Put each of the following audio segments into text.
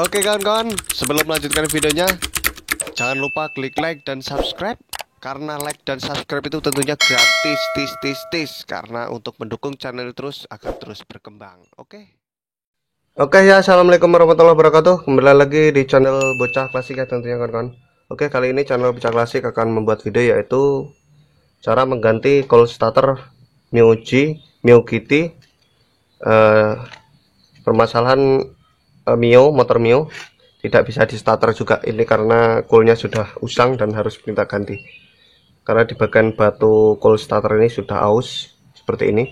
Oke kawan-kawan, sebelum melanjutkan videonya, jangan lupa klik like dan subscribe. Karena like dan subscribe itu tentunya gratis, karena untuk mendukung channel terus agar terus berkembang. Oke ya, assalamualaikum warahmatullahi wabarakatuh. Kembali lagi di channel Bocah Klasik ya tentunya kawan-kawan. Oke, kali ini channel Bocah Klasik akan membuat video yaitu cara mengganti cold starter Mio Kitty. Permasalahan motor Mio tidak bisa di starter juga ini karena coolnya sudah usang dan harus minta ganti. Karena di bagian batu cold starter ini sudah aus seperti ini.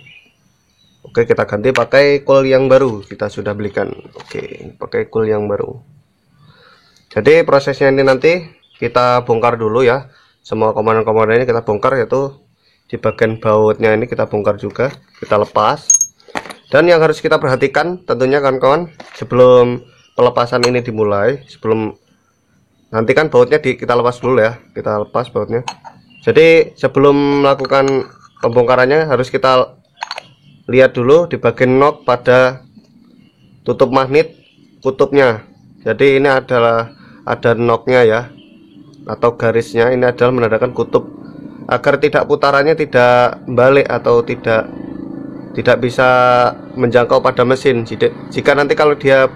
Oke, kita ganti pakai coil yang baru, kita sudah belikan. Oke, pakai coil yang baru. Jadi prosesnya ini nanti kita bongkar dulu ya. Semua komponen-komponen ini kita bongkar, yaitu di bagian bautnya ini kita bongkar juga, kita lepas. Dan yang harus kita perhatikan tentunya kawan-kawan, sebelum pelepasan ini dimulai, sebelum nanti kan bautnya kita lepas dulu ya, kita lepas bautnya. Jadi sebelum melakukan pembongkarannya harus kita lihat dulu di bagian nok pada tutup magnet kutubnya. Jadi ini adalah ada noknya ya, atau garisnya ini adalah menandakan kutub, agar tidak putarannya tidak balik atau tidak bisa menjangkau pada mesin. Jika nanti kalau dia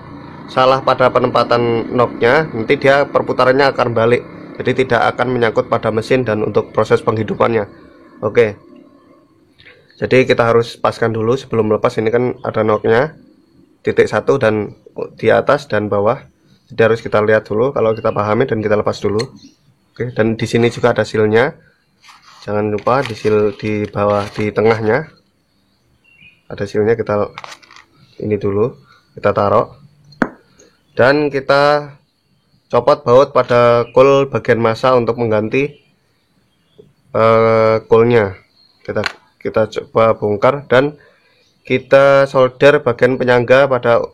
salah pada penempatan noknya, nanti dia perputarannya akan balik, jadi tidak akan menyangkut pada mesin dan untuk proses penghidupannya. Oke, jadi kita harus paskan dulu sebelum melepas. Ini kan ada noknya titik 1 dan di atas dan bawah, jadi harus kita lihat dulu kalau kita pahami dan kita lepas dulu. Oke, dan di sini juga ada silnya, jangan lupa di sil di bawah, di tengahnya ada silnya, kita ini dulu kita taruh dan kita copot baut pada coil bagian massa untuk mengganti coilnya. Kita coba bongkar dan kita solder bagian penyangga pada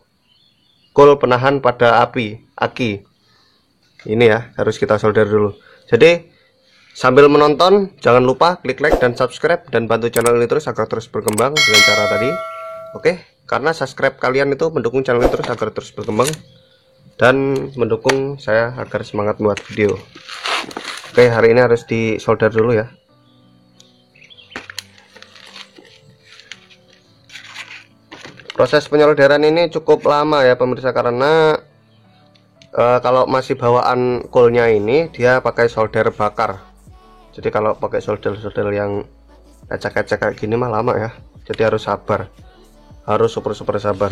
coil penahan pada aki ini ya, harus kita solder dulu. Jadi sambil menonton jangan lupa klik like dan subscribe dan bantu channel ini terus agar terus berkembang dengan cara tadi. Oke, karena subscribe kalian itu mendukung channel ini terus agar terus berkembang dan mendukung saya agar semangat buat video. Oke, hari ini harus disolder dulu ya. Proses penyolderan ini cukup lama ya pemirsa, karena kalau masih bawaan coilnya ini dia pakai solder bakar. Jadi kalau pakai solder yang ecek-ecek kayak gini mah lama ya. Jadi harus sabar, harus super sabar.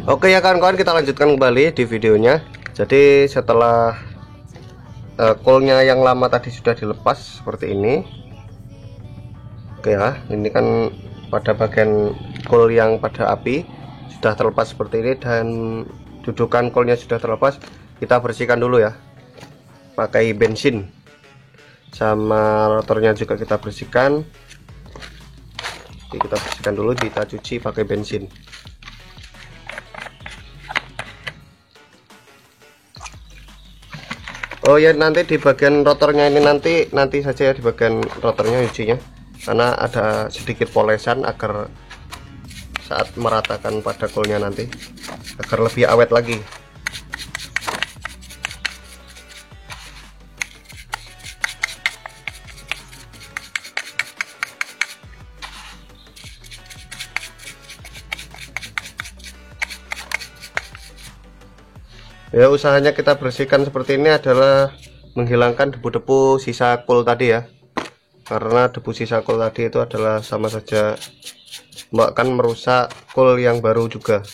Oke ya kawan-kawan, kita lanjutkan kembali di videonya. Jadi setelah coilnya yang lama tadi sudah dilepas seperti ini. Oke ya, ini kan pada bagian coil yang pada api sudah terlepas seperti ini dan dudukan coilnya sudah terlepas. Kita bersihkan dulu ya pakai bensin, sama rotornya juga kita bersihkan. Jadi kita bersihkan dulu, kita cuci pakai bensin. Oh ya, nanti di bagian rotornya ini nanti saja ya, di bagian rotornya cucinya, karena ada sedikit polesan agar saat meratakan pada coilnya nanti agar lebih awet lagi. Ya, usahanya kita bersihkan seperti ini adalah menghilangkan debu-debu sisa coil tadi ya, karena debu sisa coil tadi itu adalah sama saja akan merusak coil yang baru juga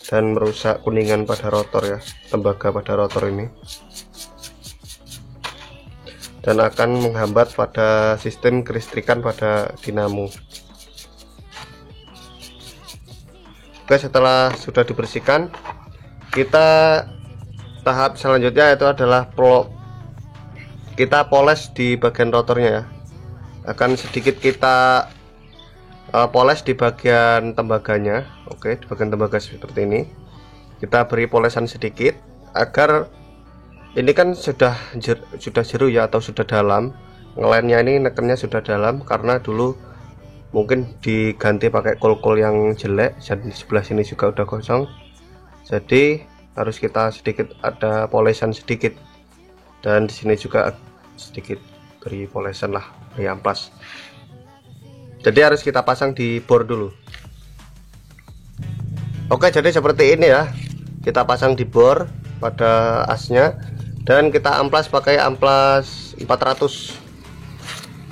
dan merusak kuningan pada rotor ya, tembaga pada rotor ini, dan akan menghambat pada sistem kelistrikan pada dinamo. Oke, setelah sudah dibersihkan, kita tahap selanjutnya itu adalah kita poles di bagian rotornya ya. Akan sedikit kita poles di bagian tembaganya. Oke, di bagian tembaga seperti ini kita beri polesan sedikit agar Ini kan sudah jeru ya, atau sudah dalam. Ngelennya ini nekennya sudah dalam karena dulu mungkin diganti pakai kol-kol yang jelek, dan di sebelah sini juga udah kosong. Jadi harus kita sedikit ada polesan sedikit, dan di sini juga sedikit beri polesan lah, beri amplas. Jadi harus kita pasang di bor dulu. Oke, jadi seperti ini ya, kita pasang di bor pada asnya, dan kita amplas pakai amplas 400,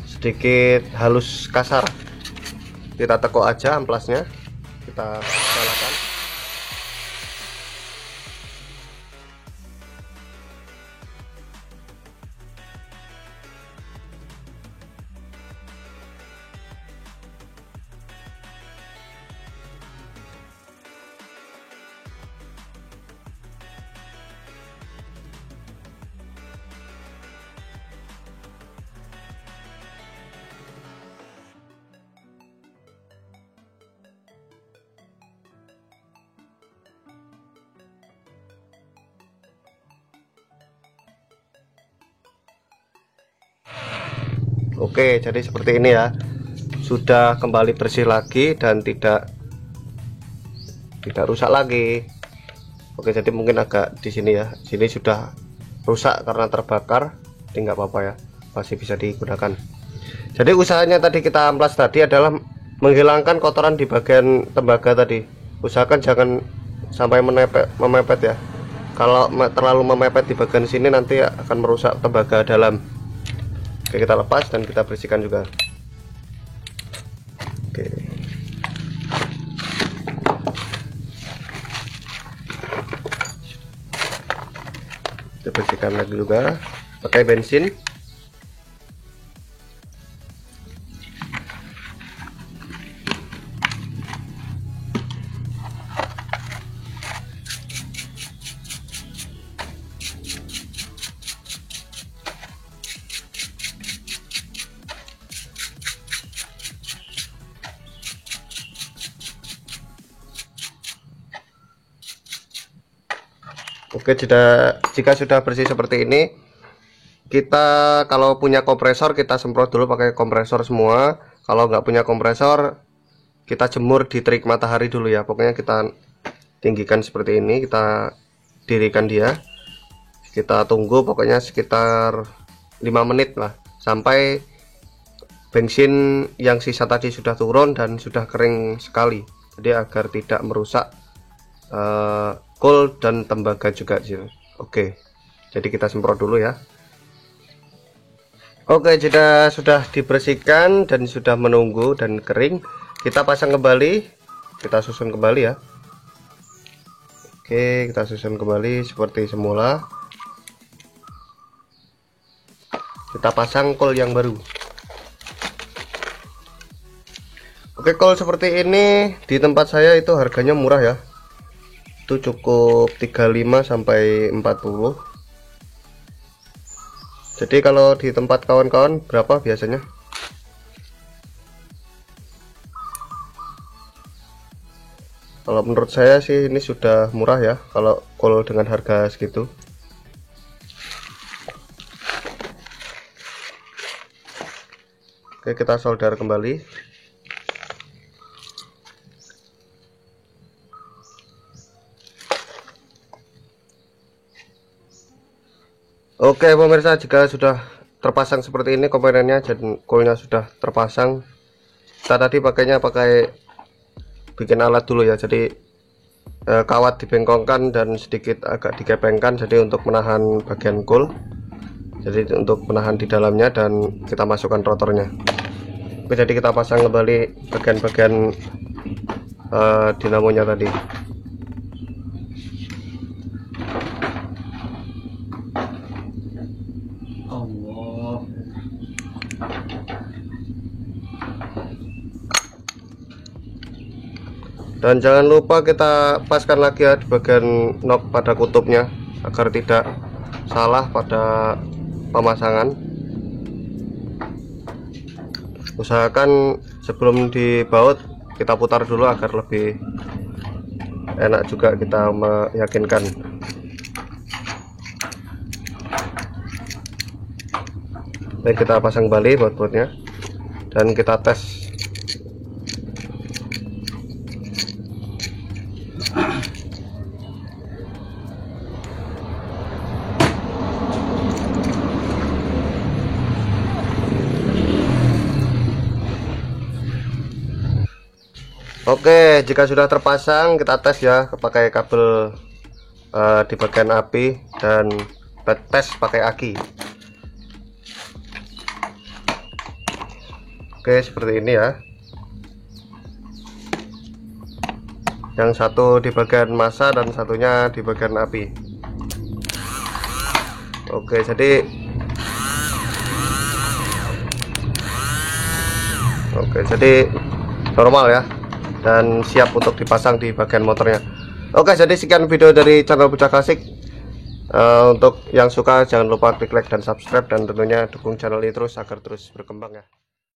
sedikit halus kasar. Kita tekuk aja amplasnya, kita nyalakan. Oke, jadi seperti ini ya, sudah kembali bersih lagi dan tidak rusak lagi. Oke, jadi mungkin agak di sini ya, sini sudah rusak karena terbakar, jadi nggak apa-apa ya, masih bisa digunakan. Jadi usahanya tadi kita amplas tadi adalah menghilangkan kotoran di bagian tembaga tadi. Usahakan jangan sampai memepet ya. Kalau terlalu memepet di bagian sini nanti akan merusak tembaga dalam. Oke, kita lepas dan kita bersihkan juga. Oke. Kita bersihkan lagi juga pakai bensin. Oke, jika sudah bersih seperti ini, kita kalau punya kompresor kita semprot dulu pakai kompresor semua. Kalau nggak punya kompresor, kita jemur di terik matahari dulu ya. Pokoknya kita tinggikan seperti ini, kita dirikan dia, kita tunggu pokoknya sekitar 5 menit lah, sampai bensin yang sisa tadi sudah turun dan sudah kering sekali, jadi agar tidak merusak kol dan tembaga juga. Oke, jadi kita semprot dulu ya. Oke, jika sudah dibersihkan dan sudah menunggu dan kering, kita pasang kembali, kita susun kembali ya. Oke, kita susun kembali seperti semula. Kita pasang kol yang baru. Oke, kol seperti ini di tempat saya itu harganya murah ya, itu cukup 35 sampai 40. Jadi kalau di tempat kawan-kawan berapa biasanya? Kalau menurut saya sih ini sudah murah ya kalau kol dengan harga segitu. Oke, kita solder kembali. Oke pemirsa, jika sudah terpasang seperti ini komponennya dan kolnya sudah terpasang, kita tadi pakainya bikin alat dulu ya. Jadi kawat dibengkongkan dan sedikit agak dikepengkan, jadi untuk menahan bagian kol, jadi untuk menahan di dalamnya, dan kita masukkan rotornya. Oke, jadi kita pasang kembali bagian-bagian dinamonya tadi. Dan jangan lupa kita paskan lagi ya di bagian nok pada kutubnya agar tidak salah pada pemasangan. Usahakan sebelum dibaut kita putar dulu agar lebih enak juga kita meyakinkan. Baik, kita pasang kembali baut-bautnya dan kita tes. Oke, jika sudah terpasang kita tes ya, pakai kabel di bagian api dan tes pakai aki. Oke, seperti ini ya. Yang satu di bagian massa dan satunya di bagian api. Oke, jadi normal ya, dan siap untuk dipasang di bagian motornya. Oke, jadi sekian video dari channel Bocah Klasik. Untuk yang suka jangan lupa klik like dan subscribe, dan tentunya dukung channel ini terus agar terus berkembang ya.